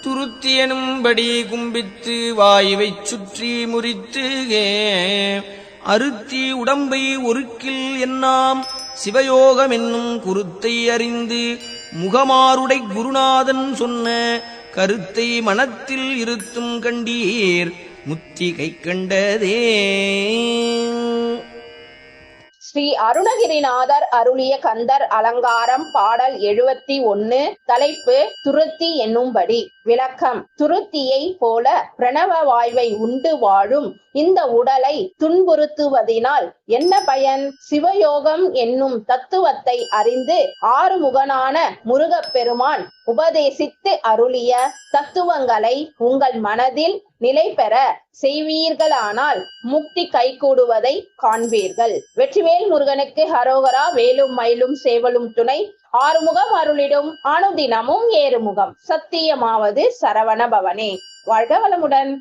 துருத்தி எனும்படி கும்பித்து வாயுவைச் சுற்றி முறித்து அருத்தி உடம்பை ஒருக்கில் என்னாம் சிவயோகம் என்னும் குருத்தை அறிந்து முகமாருடை குருநாதன் சொன்ன கருத்தை மனத்தில் இருத்தும் கண்டீர் முத்தி கை கண்டதே. ஸ்ரீ அருணகிரிநாதர் அருளிய கந்தர் அலங்காரம் பாடல் 71. தலைப்பு துருத்தி என்னும்படி. விளக்கம். துருத்தியை போல பிரணவ வாய்வை உண்டு வாழும் இந்த உடலை துன்புறுத்துவதினால் என்ன பயன்? சிவயோகம் என்னும் தத்துவத்தை அறிந்து ஆறுமுகனான முருகப்பெருமான் உபதேசித்து அருளிய தத்துவங்களை உங்கள் மனதில் நிலை பெற செய்வீர்களானால் முக்தி கைகூடுவதை காண்பீர்கள். வெற்றிவேல் முருகனுக்கு ஹரோகரா. வேலும் மயிலும் சேவலும் துணை. ஆறுமுகம் அருளிடும் அனுதினமும் ஏறுமுகம். சத்தியமாவது சரவண பவனே. வாழ்க வளமுடன்.